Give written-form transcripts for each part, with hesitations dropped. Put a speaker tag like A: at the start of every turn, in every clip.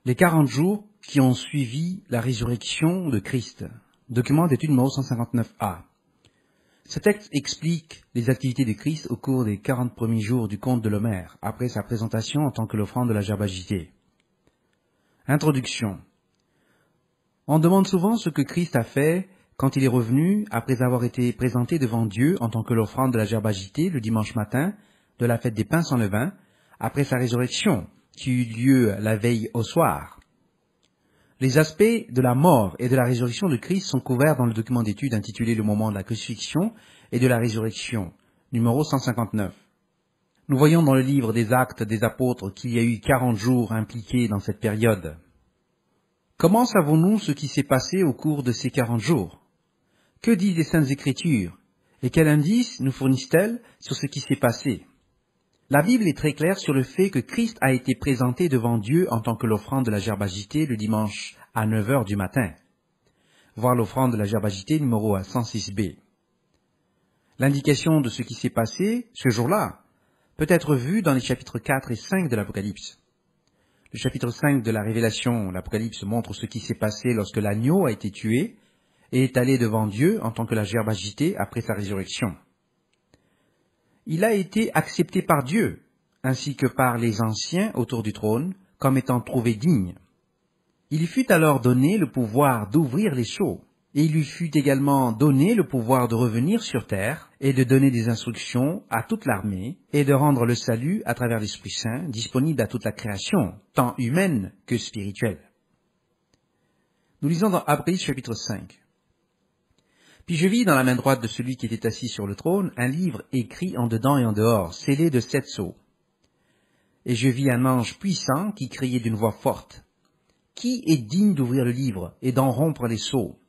A: Les 40 jours qui ont suivi la résurrection de Christ. Document d'étude numéro 159A. Ce texte explique les activités de Christ au cours des 40 premiers jours du conte de l'Homère, après sa présentation en tant que l'offrande de la gerbe agitée. Introduction. On demande souvent ce que Christ a fait quand il est revenu après avoir été présenté devant Dieu en tant que l'offrande de la gerbe agitée le dimanche matin de la fête des pains sans levain, après sa résurrection, qui eut lieu la veille au soir. Les aspects de la mort et de la résurrection de Christ sont couverts dans le document d'étude intitulé Le moment de la crucifixion et de la résurrection, numéro 159. Nous voyons dans le livre des Actes des Apôtres qu'il y a eu 40 jours impliqués dans cette période. Comment savons-nous ce qui s'est passé au cours de ces 40 jours? Que disent les Saintes Écritures? Et quels indices nous fournissent-elles sur ce qui s'est passé? La Bible est très claire sur le fait que Christ a été présenté devant Dieu en tant que l'offrande de la gerbe agitée le dimanche à 9 heures du matin. Voir l'offrande de la gerbe agitée numéro 106b. L'indication de ce qui s'est passé ce jour-là peut être vue dans les chapitres 4 et 5 de l'Apocalypse. Le chapitre 5 de la Révélation, l'Apocalypse montre ce qui s'est passé lorsque l'agneau a été tué et est allé devant Dieu en tant que la gerbe agitée après sa résurrection. Il a été accepté par Dieu, ainsi que par les anciens autour du trône, comme étant trouvé digne. Il fut alors donné le pouvoir d'ouvrir les sceaux, et il lui fut également donné le pouvoir de revenir sur terre et de donner des instructions à toute l'armée et de rendre le salut à travers l'Esprit Saint disponible à toute la création, tant humaine que spirituelle. Nous lisons dans Apocalypse chapitre 5. Puis je vis dans la main droite de celui qui était assis sur le trône un livre écrit en dedans et en dehors, scellé de 7 sceaux. Et je vis un ange puissant qui criait d'une voix forte. Qui est digne d'ouvrir le livre et d'en rompre les sceaux?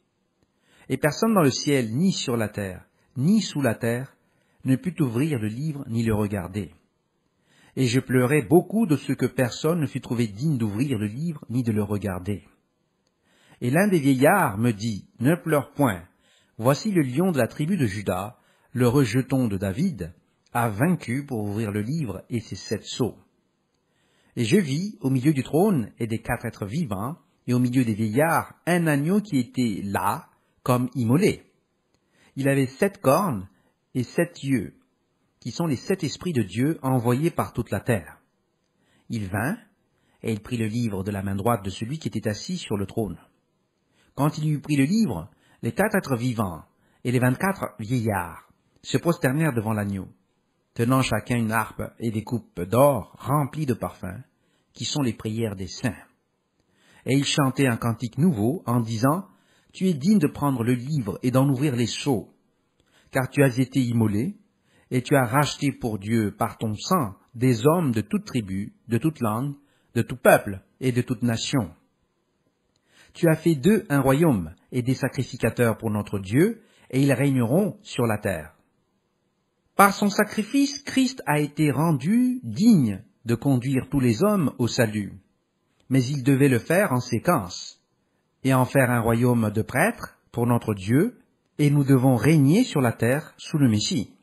A: Et personne dans le ciel, ni sur la terre, ni sous la terre, ne put ouvrir le livre ni le regarder. Et je pleurais beaucoup de ce que personne ne fut trouvé digne d'ouvrir le livre ni de le regarder. Et l'un des vieillards me dit, ne pleure point. Voici le lion de la tribu de Juda, le rejeton de David, a vaincu pour ouvrir le livre et ses 7 sceaux. Et je vis, au milieu du trône et des 4 êtres vivants, et au milieu des vieillards, un agneau qui était là, comme immolé. Il avait 7 cornes et 7 yeux, qui sont les 7 esprits de Dieu envoyés par toute la terre. Il vint, et il prit le livre de la main droite de celui qui était assis sur le trône. Quand il eut pris le livre, les 4 êtres vivants et les 24 vieillards se prosternèrent devant l'agneau, tenant chacun une harpe et des coupes d'or remplies de parfums, qui sont les prières des saints. Et ils chantaient un cantique nouveau en disant, « Tu es digne de prendre le livre et d'en ouvrir les sceaux, car tu as été immolé, et tu as racheté pour Dieu par ton sang des hommes de toute tribu, de toute langue, de tout peuple et de toute nation. Tu as fait d'eux un royaume et des sacrificateurs pour notre Dieu, et ils régneront sur la terre. » Par son sacrifice, Christ a été rendu digne de conduire tous les hommes au salut. Mais il devait le faire en séquence, et en faire un royaume de prêtres pour notre Dieu, et nous devons régner sur la terre sous le Messie.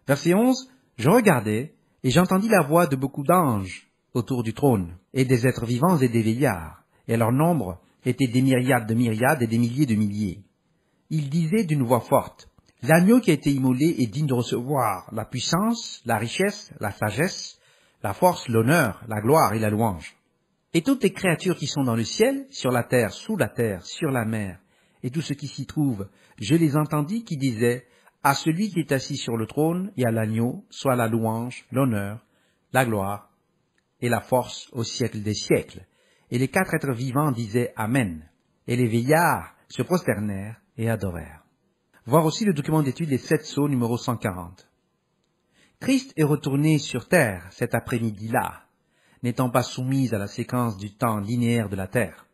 A: Verset 11, je regardais, et j'entendis la voix de beaucoup d'anges autour du trône, et des êtres vivants et des vieillards, et leur nombre était des myriades de myriades et des milliers de milliers. Ils disaient d'une voix forte, « L'agneau qui a été immolé est digne de recevoir la puissance, la richesse, la sagesse, la force, l'honneur, la gloire et la louange. » Et toutes les créatures qui sont dans le ciel, sur la terre, sous la terre, sur la mer, et tout ce qui s'y trouve, je les entendis qui disaient, « À celui qui est assis sur le trône et à l'agneau, soit la louange, l'honneur, la gloire et la force au siècle des siècles. » Et les 4 êtres vivants disaient Amen. Et les vieillards se prosternèrent et adorèrent. Voir aussi le document d'étude Les 7 sceaux numéro 140. Christ est retourné sur terre cet après-midi-là, n'étant pas soumis à la séquence du temps linéaire de la terre.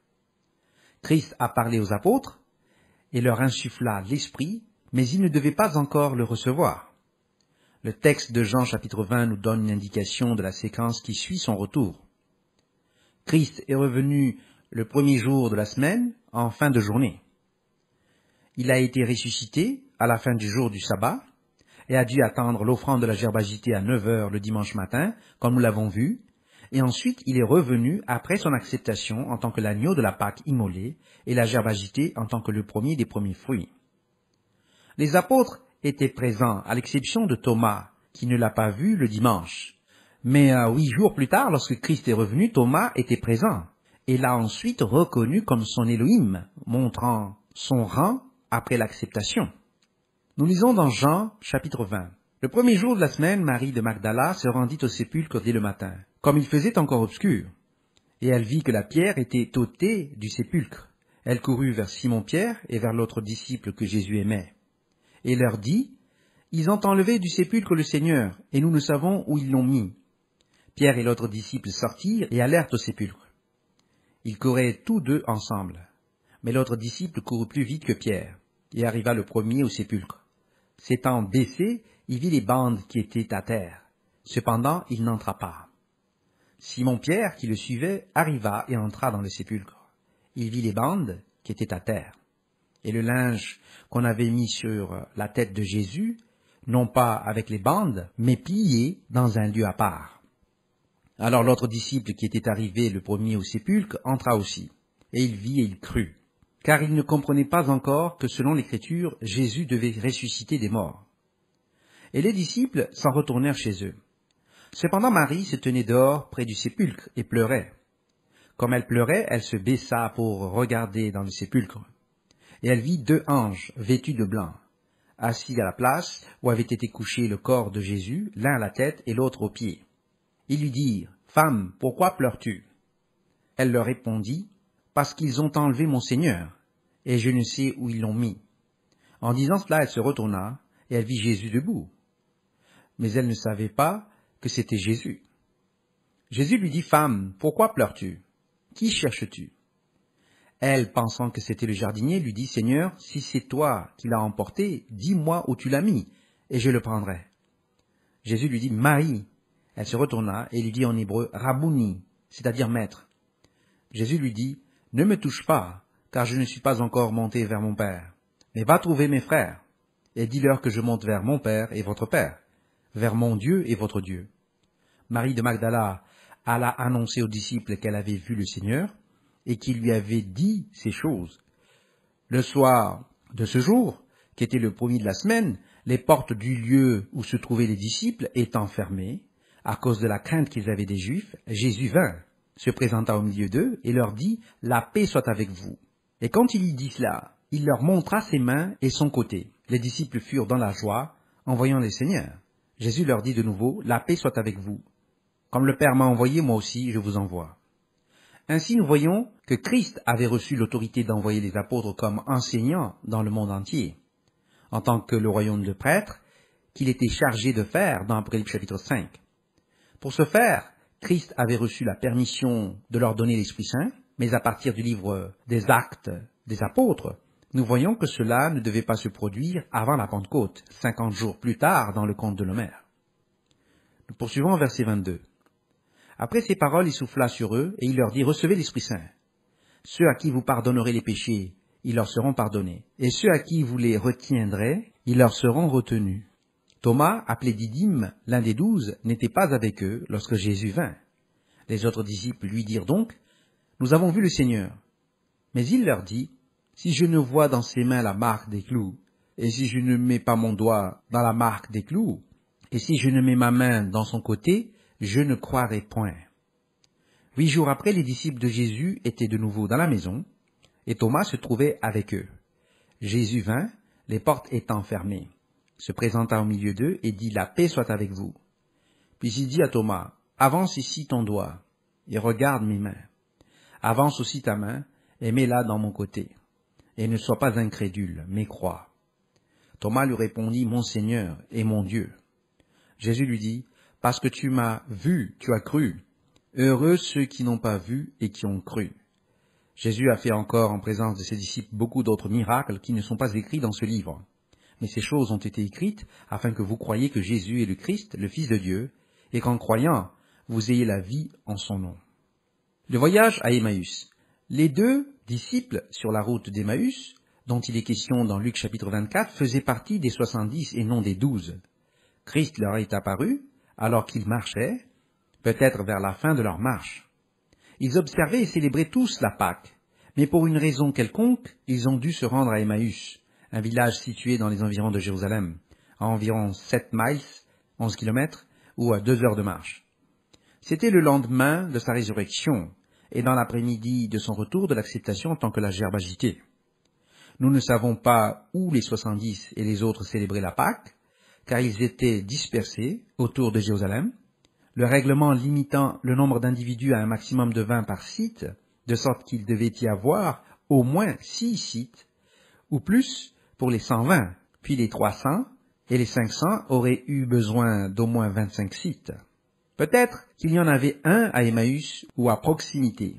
A: Christ a parlé aux apôtres et leur insuffla l'esprit, mais ils ne devaient pas encore le recevoir. Le texte de Jean chapitre 20 nous donne une indication de la séquence qui suit son retour. Christ est revenu le premier jour de la semaine en fin de journée. Il a été ressuscité à la fin du jour du sabbat et a dû attendre l'offrande de la gerbe agitée à 9 heures le dimanche matin, comme nous l'avons vu, et ensuite il est revenu après son acceptation en tant que l'agneau de la Pâque immolé et la gerbe agitée en tant que le premier des premiers fruits. Les apôtres étaient présents, à l'exception de Thomas, qui ne l'a pas vu le dimanche. Mais 8 jours plus tard, lorsque Christ est revenu, Thomas était présent, et l'a ensuite reconnu comme son Élohim, montrant son rang après l'acceptation. Nous lisons dans Jean, chapitre 20. Le premier jour de la semaine, Marie de Magdala se rendit au sépulcre dès le matin, comme il faisait encore obscur. Et elle vit que la pierre était ôtée du sépulcre. Elle courut vers Simon-Pierre et vers l'autre disciple que Jésus aimait. Et leur dit, « Ils ont enlevé du sépulcre le Seigneur, et nous ne savons où ils l'ont mis. » Pierre et l'autre disciple sortirent et allèrent au sépulcre. Ils couraient tous deux ensemble. Mais l'autre disciple courut plus vite que Pierre, et arriva le premier au sépulcre. S'étant baissé, il vit les bandes qui étaient à terre. Cependant, il n'entra pas. Simon-Pierre, qui le suivait, arriva et entra dans le sépulcre. Il vit les bandes qui étaient à terre. Et le linge qu'on avait mis sur la tête de Jésus, non pas avec les bandes, mais plié dans un lieu à part. Alors l'autre disciple qui était arrivé le premier au sépulcre entra aussi, et il vit et il crut, car il ne comprenait pas encore que selon l'Écriture, Jésus devait ressusciter des morts. Et les disciples s'en retournèrent chez eux. Cependant Marie se tenait dehors près du sépulcre et pleurait. Comme elle pleurait, elle se baissa pour regarder dans le sépulcre. Et elle vit 2 anges vêtus de blanc, assis à la place où avait été couché le corps de Jésus, l'un à la tête et l'autre aux pieds. Ils lui dirent, « Femme, pourquoi pleures-tu » Elle leur répondit, « Parce qu'ils ont enlevé mon Seigneur, et je ne sais où ils l'ont mis. » En disant cela, elle se retourna, et elle vit Jésus debout. Mais elle ne savait pas que c'était Jésus. Jésus lui dit, « Femme, pourquoi pleures-tu? Qui cherches-tu » Elle, pensant que c'était le jardinier, lui dit, « Seigneur, si c'est toi qui l'as emporté, dis-moi où tu l'as mis, et je le prendrai. » Jésus lui dit, « Marie. » Elle se retourna et lui dit en hébreu, « Rabouni », c'est-à-dire maître. Jésus lui dit, « Ne me touche pas, car je ne suis pas encore monté vers mon Père. Mais va trouver mes frères, et dis-leur que je monte vers mon Père et votre Père, vers mon Dieu et votre Dieu. » Marie de Magdala alla annoncer aux disciples qu'elle avait vu le Seigneur, et qu'il lui avait dit ces choses. Le soir de ce jour, qui était le premier de la semaine, les portes du lieu où se trouvaient les disciples étant fermées, à cause de la crainte qu'ils avaient des Juifs, Jésus vint, se présenta au milieu d'eux, et leur dit, « La paix soit avec vous. » Et quand il y dit cela, il leur montra ses mains et son côté. Les disciples furent dans la joie, en voyant le Seigneur. Jésus leur dit de nouveau, « La paix soit avec vous. Comme le Père m'a envoyé, moi aussi je vous envoie. » Ainsi, nous voyons que Christ avait reçu l'autorité d'envoyer les apôtres comme enseignants dans le monde entier, en tant que le royaume de prêtres qu'il était chargé de faire dans Apocalypse chapitre 5. Pour ce faire, Christ avait reçu la permission de leur donner l'Esprit Saint, mais à partir du livre des Actes des apôtres, nous voyons que cela ne devait pas se produire avant la Pentecôte, 50 jours plus tard dans le conte de l'Homère. Nous poursuivons au verset 22. Après ces paroles, il souffla sur eux, et il leur dit, « Recevez l'Esprit Saint. Ceux à qui vous pardonnerez les péchés, ils leur seront pardonnés. Et ceux à qui vous les retiendrez, ils leur seront retenus. » Thomas, appelé Didyme, l'un des 12, n'était pas avec eux lorsque Jésus vint. Les autres disciples lui dirent donc, « Nous avons vu le Seigneur. » Mais il leur dit, « Si je ne vois dans ses mains la marque des clous, et si je ne mets pas mon doigt dans la marque des clous, et si je ne mets ma main dans son côté, je ne croirai point. » 8 jours après, les disciples de Jésus étaient de nouveau dans la maison, et Thomas se trouvait avec eux. Jésus vint, les portes étant fermées, se présenta au milieu d'eux et dit, « La paix soit avec vous. » Puis il dit à Thomas, « Avance ici ton doigt, et regarde mes mains. Avance aussi ta main, et mets-la dans mon côté. Et ne sois pas incrédule, mais crois. » Thomas lui répondit, « Mon Seigneur et mon Dieu. » Jésus lui dit, « Parce que tu m'as vu, tu as cru. Heureux ceux qui n'ont pas vu et qui ont cru. » Jésus a fait encore en présence de ses disciples beaucoup d'autres miracles qui ne sont pas écrits dans ce livre. Mais ces choses ont été écrites afin que vous croyiez que Jésus est le Christ, le Fils de Dieu, et qu'en croyant, vous ayez la vie en son nom. Le voyage à Emmaüs. Les 2 disciples sur la route d'Emmaüs, dont il est question dans Luc chapitre 24, faisaient partie des 70 et non des 12. Christ leur est apparu alors qu'ils marchaient. peut-être vers la fin de leur marche. Ils observaient et célébraient tous la Pâque, mais pour une raison quelconque, ils ont dû se rendre à Emmaüs, un village situé dans les environs de Jérusalem, à environ 7 miles, 11 kilomètres, ou à 2 heures de marche. C'était le lendemain de sa résurrection, et dans l'après-midi de son retour de l'acceptation en tant que la gerbe agitée. Nous ne savons pas où les 70 et les autres célébraient la Pâque, car ils étaient dispersés autour de Jérusalem, le règlement limitant le nombre d'individus à un maximum de 20 par site, de sorte qu'il devait y avoir au moins 6 sites, ou plus pour les 120, puis les 300 et les 500 auraient eu besoin d'au moins 25 sites. Peut-être qu'il y en avait un à Emmaüs ou à proximité.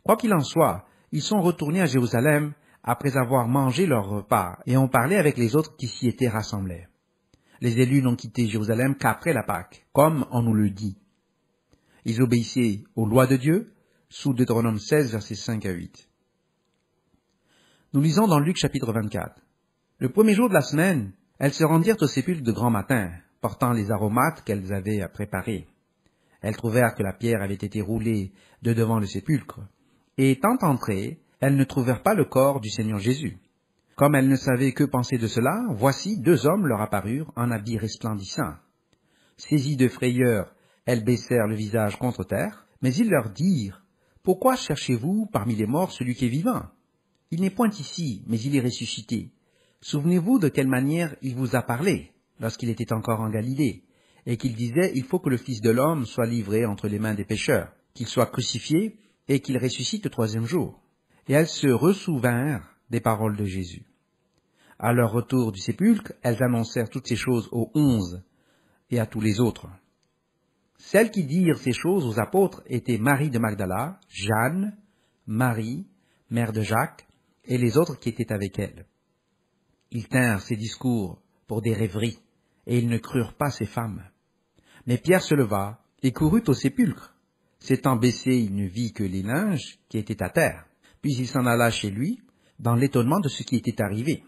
A: Quoi qu'il en soit, ils sont retournés à Jérusalem après avoir mangé leur repas et ont parlé avec les autres qui s'y étaient rassemblés. Les élus n'ont quitté Jérusalem qu'après la Pâque, comme on nous le dit. Ils obéissaient aux lois de Dieu, sous Deutéronome 16, versets 5 à 8. Nous lisons dans Luc chapitre 24. Le premier jour de la semaine, elles se rendirent au sépulcre de grand matin, portant les aromates qu'elles avaient préparés. Elles trouvèrent que la pierre avait été roulée de devant le sépulcre, et étant entrées, elles ne trouvèrent pas le corps du Seigneur Jésus. Comme elles ne savaient que penser de cela, voici 2 hommes leur apparurent en habits resplendissants. Saisies de frayeur, elles baissèrent le visage contre terre, mais ils leur dirent, « Pourquoi cherchez-vous parmi les morts celui qui est vivant? Il n'est point ici, mais il est ressuscité. Souvenez-vous de quelle manière il vous a parlé lorsqu'il était encore en Galilée, et qu'il disait, il faut que le Fils de l'homme soit livré entre les mains des pécheurs, qu'il soit crucifié et qu'il ressuscite le 3e jour. » Et elles se ressouvinrent des paroles de Jésus. À leur retour du sépulcre, elles annoncèrent toutes ces choses aux 11 et à tous les autres. Celles qui dirent ces choses aux apôtres étaient Marie de Magdala, Jeanne, Marie, mère de Jacques, et les autres qui étaient avec elle. Ils tinrent ces discours pour des rêveries, et ils ne crurent pas ces femmes. Mais Pierre se leva et courut au sépulcre. S'étant baissé, il ne vit que les linges qui étaient à terre. Puis il s'en alla chez lui, dans l'étonnement de ce qui était arrivé.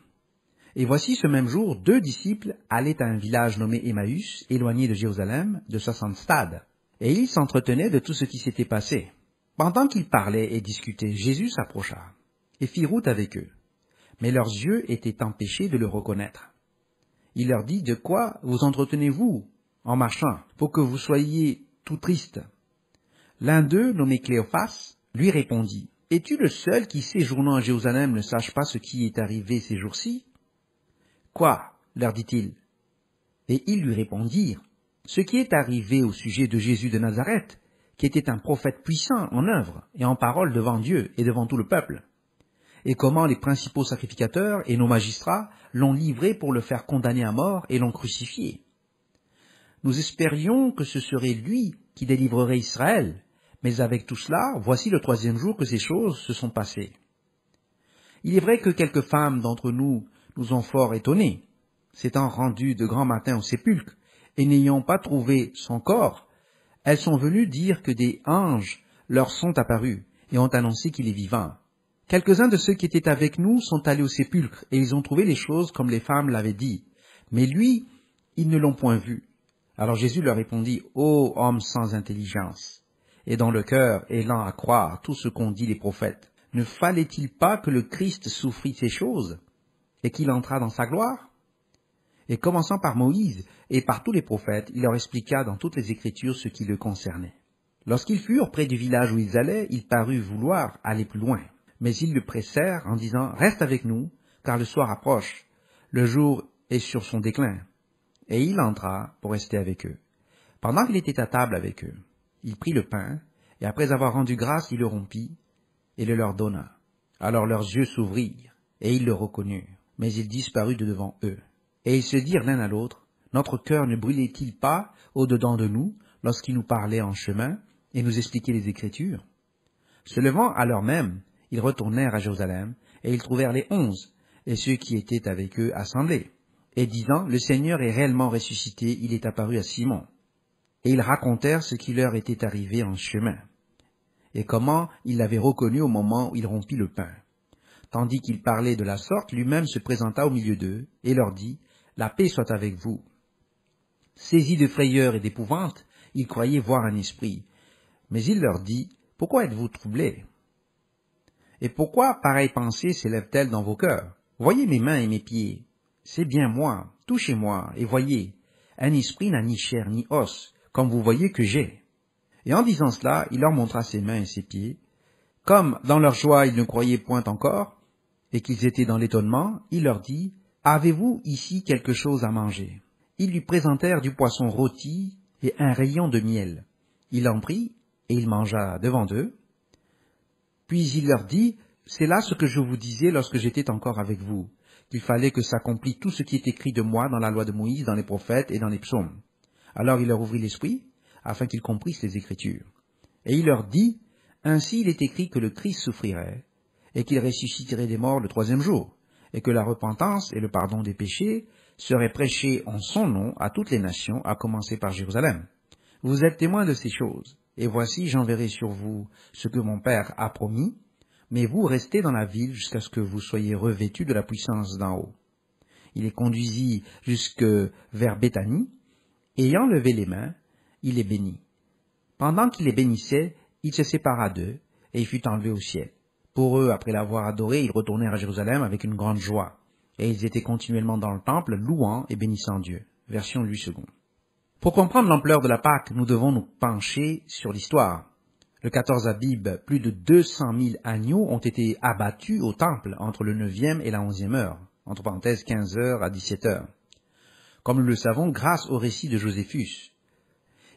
A: Et voici ce même jour, 2 disciples allaient à un village nommé Emmaüs, éloigné de Jérusalem, de 60 stades. Et ils s'entretenaient de tout ce qui s'était passé. Pendant qu'ils parlaient et discutaient, Jésus s'approcha et fit route avec eux. Mais leurs yeux étaient empêchés de le reconnaître. Il leur dit, « De quoi vous entretenez-vous en marchant, pour que vous soyez tout tristes ?» L'un d'eux, nommé Cléophas, lui répondit, « Es-tu le seul qui, séjournant à Jérusalem, ne sache pas ce qui est arrivé ces jours-ci » ? « Quoi ?» leur dit-il. Et ils lui répondirent, « Ce qui est arrivé au sujet de Jésus de Nazareth, qui était un prophète puissant en œuvre et en parole devant Dieu et devant tout le peuple, et comment les principaux sacrificateurs et nos magistrats l'ont livré pour le faire condamner à mort et l'ont crucifié. Nous espérions que ce serait lui qui délivrerait Israël, mais avec tout cela, voici le 3e jour que ces choses se sont passées. Il est vrai que quelques femmes d'entre nous ont fort étonnés, s'étant rendues de grand matin au sépulcre, et n'ayant pas trouvé son corps, elles sont venues dire que des anges leur sont apparus et ont annoncé qu'il est vivant. Quelques-uns de ceux qui étaient avec nous sont allés au sépulcre, et ils ont trouvé les choses comme les femmes l'avaient dit. Mais lui, ils ne l'ont point vu. Alors Jésus leur répondit, « Ô homme sans intelligence, et dont le cœur est lent à croire tout ce qu'ont dit les prophètes, ne fallait-il pas que le Christ souffrit ces choses, et qu'il entrât dans sa gloire ?» Et commençant par Moïse et par tous les prophètes, il leur expliqua dans toutes les Écritures ce qui le concernait. Lorsqu'ils furent près du village où ils allaient, il parut vouloir aller plus loin. Mais ils le pressèrent en disant, « Reste avec nous, car le soir approche, le jour est sur son déclin. » Et il entra pour rester avec eux. Pendant qu'il était à table avec eux, il prit le pain, et après avoir rendu grâce, il le rompit, et le leur donna. Alors leurs yeux s'ouvrirent, et ils le reconnurent, mais il disparut de devant eux. Et ils se dirent l'un à l'autre, « Notre cœur ne brûlait-il pas au-dedans de nous, lorsqu'il nous parlait en chemin, et nous expliquait les Écritures ?» Se levant à l'heure même, ils retournèrent à Jérusalem, et ils trouvèrent les 11, et ceux qui étaient avec eux assemblés, et disant, « Le Seigneur est réellement ressuscité, il est apparu à Simon. » Et ils racontèrent ce qui leur était arrivé en chemin, et comment il l'avait reconnu au moment où il rompit le pain. Tandis qu'il parlait de la sorte, lui-même se présenta au milieu d'eux, et leur dit, « La paix soit avec vous. » Saisis de frayeur et d'épouvante, Ils croyaient voir un esprit. Mais il leur dit, « Pourquoi êtes-vous troublés? Et pourquoi pareille pensée s'élève-t-elle dans vos cœurs? Voyez mes mains et mes pieds. C'est bien moi. Touchez-moi et voyez. Un esprit n'a ni chair ni os, comme vous voyez que j'ai. » Et en disant cela, il leur montra ses mains et ses pieds. Comme dans leur joie ils ne croyaient point encore, et qu'ils étaient dans l'étonnement, il leur dit, « Avez-vous ici quelque chose à manger? » Ils lui présentèrent du poisson rôti et un rayon de miel. Il en prit, et il mangea devant eux. Puis il leur dit, « C'est là ce que je vous disais lorsque j'étais encore avec vous, qu'il fallait que s'accomplisse tout ce qui est écrit de moi dans la loi de Moïse, dans les prophètes et dans les psaumes. » Alors il leur ouvrit l'esprit, afin qu'ils comprissent les Écritures. Et il leur dit, « Ainsi il est écrit que le Christ souffrirait, et qu'il ressusciterait des morts le troisième jour, et que la repentance et le pardon des péchés seraient prêchés en son nom à toutes les nations, à commencer par Jérusalem. Vous êtes témoins de ces choses, et voici j'enverrai sur vous ce que mon Père a promis, mais vous restez dans la ville jusqu'à ce que vous soyez revêtus de la puissance d'en haut. » Il les conduisit jusque vers Béthanie, et ayant levé les mains, il les bénit. Pendant qu'il les bénissait, il se sépara d'eux, et il fut enlevé au ciel. Pour eux, après l'avoir adoré, ils retournèrent à Jérusalem avec une grande joie, et ils étaient continuellement dans le temple, louant et bénissant Dieu. Version Louis II. Pour comprendre l'ampleur de la Pâque, nous devons nous pencher sur l'histoire. Le 14 Abib, plus de 200 000 agneaux ont été abattus au temple entre le 9e et la 11e heure, entre parenthèses 15 heures à 17 heures. Comme nous le savons grâce au récit de Joséphus.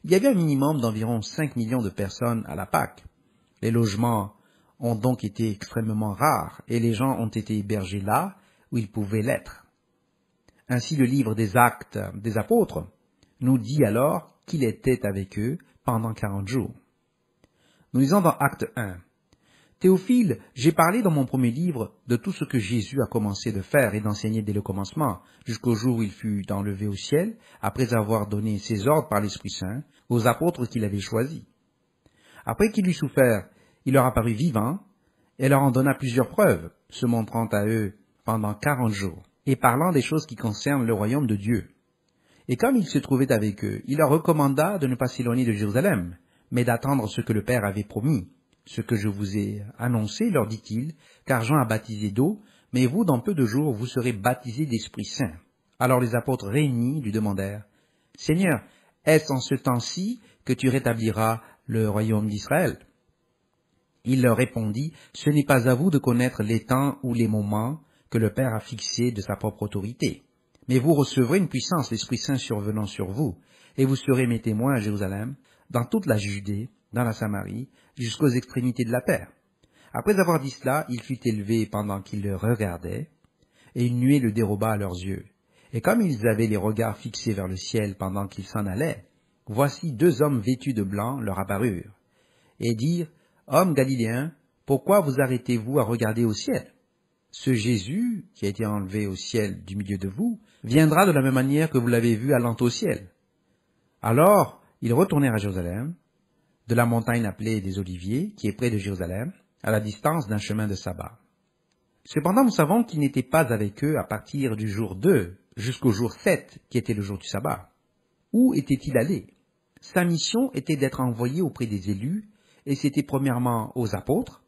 A: Il y avait un minimum d'environ 5 millions de personnes à la Pâque. Les logements ont donc été extrêmement rares et les gens ont été hébergés là où ils pouvaient l'être. Ainsi, le livre des Actes des Apôtres nous dit alors qu'il était avec eux pendant 40 jours. Nous lisons dans Acte 1. « Théophile, j'ai parlé dans mon premier livre de tout ce que Jésus a commencé de faire et d'enseigner dès le commencement, jusqu'au jour où il fut enlevé au ciel, après avoir donné ses ordres par l'Esprit Saint aux apôtres qu'il avait choisis. Après qu'il eut souffert, il leur apparut vivant et leur en donna plusieurs preuves, se montrant à eux pendant 40 jours, et parlant des choses qui concernent le royaume de Dieu. Et comme il se trouvait avec eux, il leur recommanda de ne pas s'éloigner de Jérusalem, mais d'attendre ce que le Père avait promis. Ce que je vous ai annoncé, leur dit-il, car Jean a baptisé d'eau, mais vous, dans peu de jours, vous serez baptisés d'Esprit Saint. Alors les apôtres réunis lui demandèrent, « Seigneur, est-ce en ce temps-ci que tu rétabliras le royaume d'Israël ?» Il leur répondit, « Ce n'est pas à vous de connaître les temps ou les moments que le Père a fixés de sa propre autorité. Mais vous recevrez une puissance, l'Esprit Saint survenant sur vous, et vous serez mes témoins à Jérusalem, dans toute la Judée, dans la Samarie, jusqu'aux extrémités de la terre. » Après avoir dit cela, il fut élevé pendant qu'ils le regardaient, et une nuée le déroba à leurs yeux. Et comme ils avaient les regards fixés vers le ciel pendant qu'ils s'en allaient, voici 2 hommes vêtus de blanc leur apparurent, et dirent, « Hommes galiléens, pourquoi vous arrêtez-vous à regarder au ciel? Ce Jésus, qui a été enlevé au ciel du milieu de vous, viendra de la même manière que vous l'avez vu allant au ciel. » Alors, ils retournèrent à Jérusalem, de la montagne appelée des Oliviers, qui est près de Jérusalem, à la distance d'un chemin de sabbat. Cependant, nous savons qu'il n'était pas avec eux à partir du jour 2 jusqu'au jour 7, qui était le jour du sabbat. Où était-il allé? Sa mission était d'être envoyé auprès des élus, et c'était premièrement aux apôtres,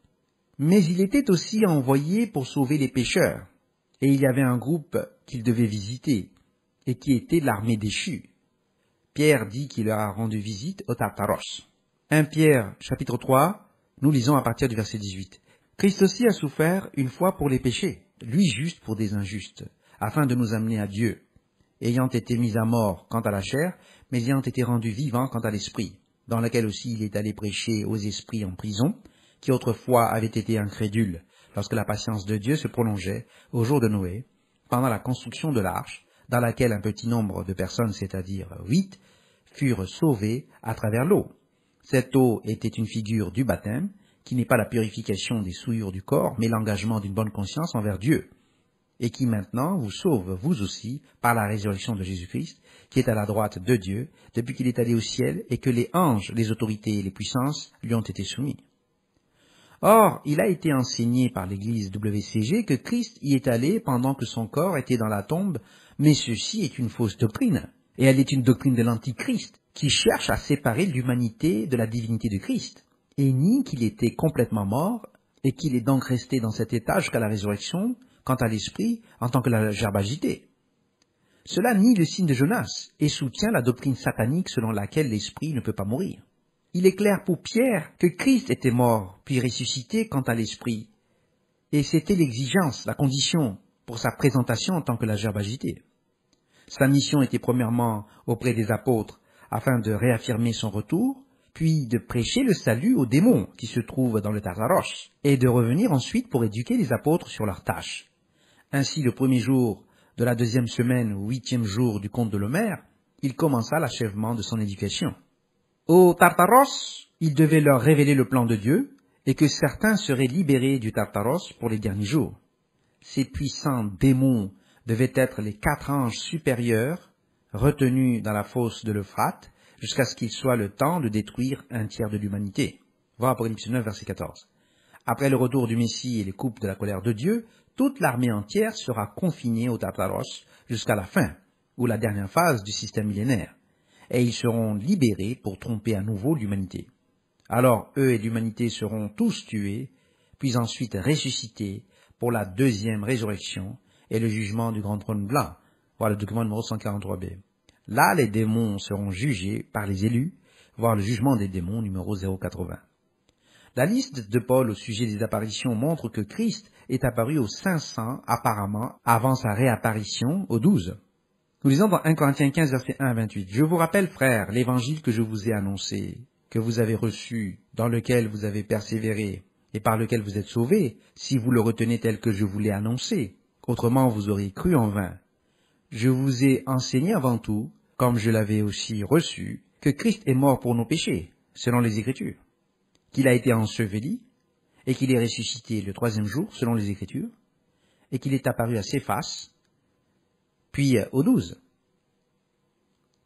A: mais il était aussi envoyé pour sauver les pécheurs, et il y avait un groupe qu'il devait visiter, et qui était l'armée déchue. Pierre dit qu'il leur a rendu visite au Tartaros. 1 Pierre, chapitre 3, nous lisons à partir du verset 18. « Christ aussi a souffert une fois pour les péchés, lui juste pour des injustes, afin de nous amener à Dieu, ayant été mis à mort quant à la chair, mais ayant été rendu vivant quant à l'esprit, dans lequel aussi il est allé prêcher aux esprits en prison, qui autrefois avaient été incrédules, lorsque la patience de Dieu se prolongeait au jour de Noé, pendant la construction de l'arche, dans laquelle un petit nombre de personnes, c'est-à-dire 8, furent sauvées à travers l'eau. Cette eau était une figure du baptême, qui n'est pas la purification des souillures du corps, mais l'engagement d'une bonne conscience envers Dieu, et qui maintenant vous sauve, vous aussi, par la résurrection de Jésus-Christ, qui est à la droite de Dieu, depuis qu'il est allé au ciel, et que les anges, les autorités et les puissances lui ont été soumis. Or, il a été enseigné par l'église WCG que Christ y est allé pendant que son corps était dans la tombe, mais ceci est une fausse doctrine, et elle est une doctrine de l'Antichrist, qui cherche à séparer l'humanité de la divinité de Christ, et nie qu'il était complètement mort, et qu'il est donc resté dans cet état jusqu'à la résurrection, quant à l'esprit, en tant que la gerbe agitée. Cela nie le signe de Jonas, et soutient la doctrine satanique selon laquelle l'esprit ne peut pas mourir. Il est clair pour Pierre que Christ était mort, puis ressuscité quant à l'esprit, et c'était l'exigence, la condition, pour sa présentation en tant que la gerbe agitée. Sa mission était premièrement auprès des apôtres, afin de réaffirmer son retour, puis de prêcher le salut aux démons qui se trouvent dans le Tartaros, et de revenir ensuite pour éduquer les apôtres sur leurs tâches. Ainsi, le premier jour de la deuxième semaine au 8e jour du conte de l'Homère, il commença l'achèvement de son éducation. Au Tartaros, il devait leur révéler le plan de Dieu, et que certains seraient libérés du Tartaros pour les derniers jours. Ces puissants démons devaient être les 4 anges supérieurs, retenus dans la fosse de l'Euphrate, jusqu'à ce qu'il soit le temps de détruire un tiers de l'humanité. Voir Apocalypse 9, verset 14. Après le retour du Messie et les coupes de la colère de Dieu, toute l'armée entière sera confinée au Tartaros jusqu'à la fin, ou la dernière phase du système millénaire, et ils seront libérés pour tromper à nouveau l'humanité. Alors eux et l'humanité seront tous tués, puis ensuite ressuscités pour la deuxième résurrection et le jugement du grand trône blanc. Voir le document numéro 143b. Là, les démons seront jugés par les élus, voir le jugement des démons numéro 080. La liste de Paul au sujet des apparitions montre que Christ est apparu aux 500 apparemment avant sa réapparition aux 12. Nous lisons dans 1 Corinthiens 15, verset 1 à 28. « Je vous rappelle, frères, l'évangile que je vous ai annoncé, que vous avez reçu, dans lequel vous avez persévéré, et par lequel vous êtes sauvés, si vous le retenez tel que je vous l'ai annoncé. Autrement, vous auriez cru en vain. Je vous ai enseigné avant tout, comme je l'avais aussi reçu, que Christ est mort pour nos péchés, selon les Écritures, qu'il a été enseveli, et qu'il est ressuscité le 3e jour, selon les Écritures, et qu'il est apparu à Céphas, puis aux 12.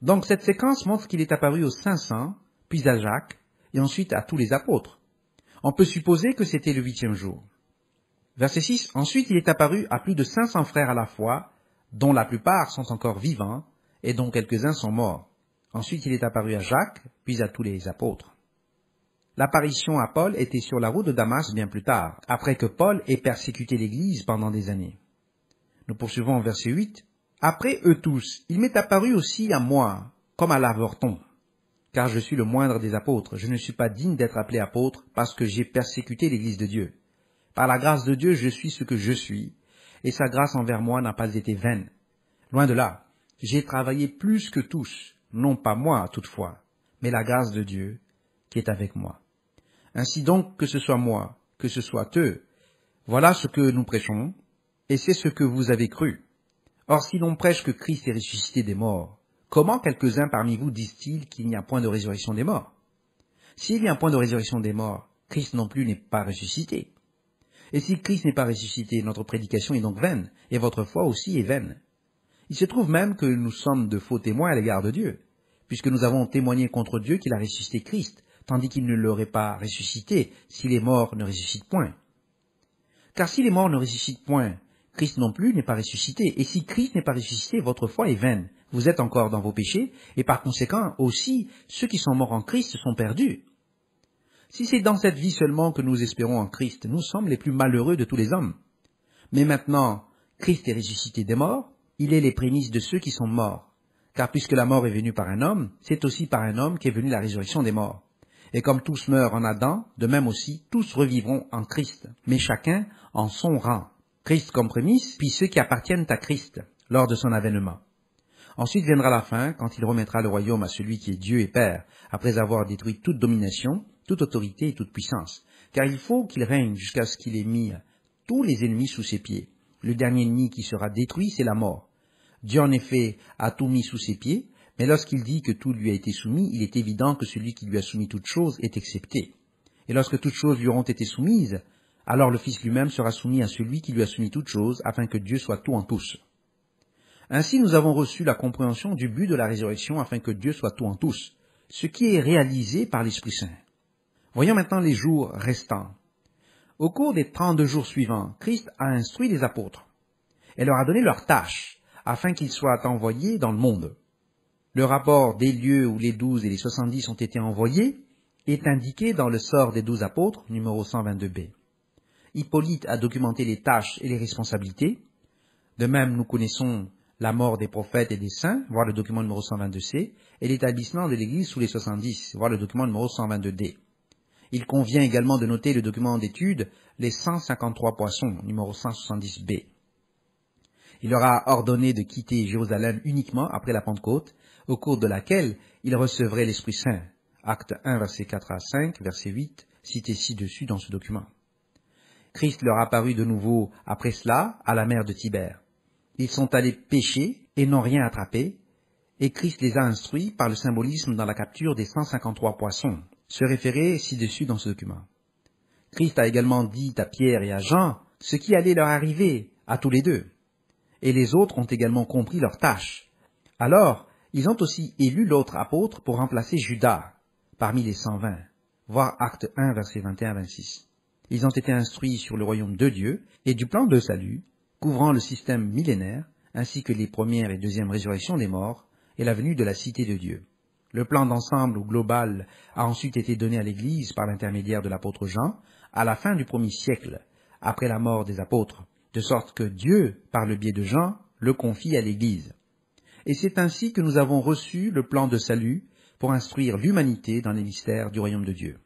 A: Donc cette séquence montre qu'il est apparu aux 500, puis à Jacques, et ensuite à tous les apôtres. On peut supposer que c'était le 8e jour. Verset 6. Ensuite, il est apparu à plus de 500 frères à la fois, dont la plupart sont encore vivants, et dont quelques-uns sont morts. Ensuite, il est apparu à Jacques, puis à tous les apôtres. L'apparition à Paul était sur la route de Damas bien plus tard, après que Paul ait persécuté l'Église pendant des années. Nous poursuivons au verset 8. Après eux tous, il m'est apparu aussi à moi, comme à l'avorton. Car je suis le moindre des apôtres, je ne suis pas digne d'être appelé apôtre parce que j'ai persécuté l'Église de Dieu. Par la grâce de Dieu, je suis ce que je suis, et sa grâce envers moi n'a pas été vaine. Loin de là, j'ai travaillé plus que tous, non pas moi toutefois, mais la grâce de Dieu qui est avec moi. Ainsi donc, que ce soit moi, que ce soit eux, voilà ce que nous prêchons, et c'est ce que vous avez cru. Or, si l'on prêche que Christ est ressuscité des morts, comment quelques-uns parmi vous disent-ils qu'il n'y a point de résurrection des morts? S'il y a un point de résurrection des morts, Christ non plus n'est pas ressuscité. Et si Christ n'est pas ressuscité, notre prédication est donc vaine, et votre foi aussi est vaine. Il se trouve même que nous sommes de faux témoins à l'égard de Dieu, puisque nous avons témoigné contre Dieu qu'il a ressuscité Christ, tandis qu'il ne l'aurait pas ressuscité si les morts ne ressuscitent point. Car si les morts ne ressuscitent point, Christ non plus n'est pas ressuscité, et si Christ n'est pas ressuscité, votre foi est vaine. Vous êtes encore dans vos péchés, et par conséquent aussi, ceux qui sont morts en Christ sont perdus. Si c'est dans cette vie seulement que nous espérons en Christ, nous sommes les plus malheureux de tous les hommes. Mais maintenant, Christ est ressuscité des morts, il est les prémices de ceux qui sont morts. Car puisque la mort est venue par un homme, c'est aussi par un homme qu'est venue la résurrection des morts. Et comme tous meurent en Adam, de même aussi tous revivront en Christ, mais chacun en son rang. Christ comme prémisse, puis ceux qui appartiennent à Christ, lors de son avènement. Ensuite viendra la fin, quand il remettra le royaume à celui qui est Dieu et Père, après avoir détruit toute domination, toute autorité et toute puissance. Car il faut qu'il règne jusqu'à ce qu'il ait mis tous les ennemis sous ses pieds. Le dernier ennemi qui sera détruit, c'est la mort. Dieu en effet a tout mis sous ses pieds, mais lorsqu'il dit que tout lui a été soumis, il est évident que celui qui lui a soumis toutes choses est excepté. Et lorsque toutes choses lui auront été soumises, alors le Fils lui-même sera soumis à celui qui lui a soumis toutes choses, afin que Dieu soit tout en tous. Ainsi nous avons reçu la compréhension du but de la résurrection, afin que Dieu soit tout en tous, ce qui est réalisé par l'Esprit Saint. Voyons maintenant les jours restants. Au cours des 32 jours suivants, Christ a instruit les apôtres et leur a donné leurs tâches, afin qu'ils soient envoyés dans le monde. Le rapport des lieux où les 12 et les 70 ont été envoyés est indiqué dans le sort des 12 apôtres, numéro 122b. Hippolyte a documenté les tâches et les responsabilités. De même, nous connaissons la mort des prophètes et des saints, voir le document numéro 122c, et l'établissement de l'Église sous les 70, voir le document numéro 122d. Il convient également de noter le document d'étude, les 153 poissons, numéro 170b. Il leur a ordonné de quitter Jérusalem uniquement après la Pentecôte, au cours de laquelle ils recevraient l'Esprit Saint. Acte 1, versets 4 à 5, verset 8, cité ci-dessus dans ce document. Christ leur apparut de nouveau après cela à la mer de Tibère. Ils sont allés pêcher et n'ont rien attrapé, et Christ les a instruits par le symbolisme dans la capture des 153 poissons, se référer ci-dessus dans ce document. Christ a également dit à Pierre et à Jean ce qui allait leur arriver à tous les deux, et les autres ont également compris leur tâche. Alors, ils ont aussi élu l'autre apôtre pour remplacer Judas, parmi les 120, voir Acte 1, versets 21-26. Ils ont été instruits sur le royaume de Dieu et du plan de salut, couvrant le système millénaire, ainsi que les premières et deuxièmes résurrections des morts et la venue de la cité de Dieu. Le plan d'ensemble ou global a ensuite été donné à l'Église par l'intermédiaire de l'apôtre Jean à la fin du 1er siècle, après la mort des apôtres, de sorte que Dieu, par le biais de Jean, le confie à l'Église. Et c'est ainsi que nous avons reçu le plan de salut pour instruire l'humanité dans les mystères du royaume de Dieu.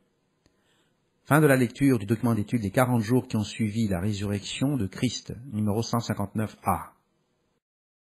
A: Fin de la lecture du document d'étude des 40 jours qui ont suivi la résurrection de Christ, numéro 159a.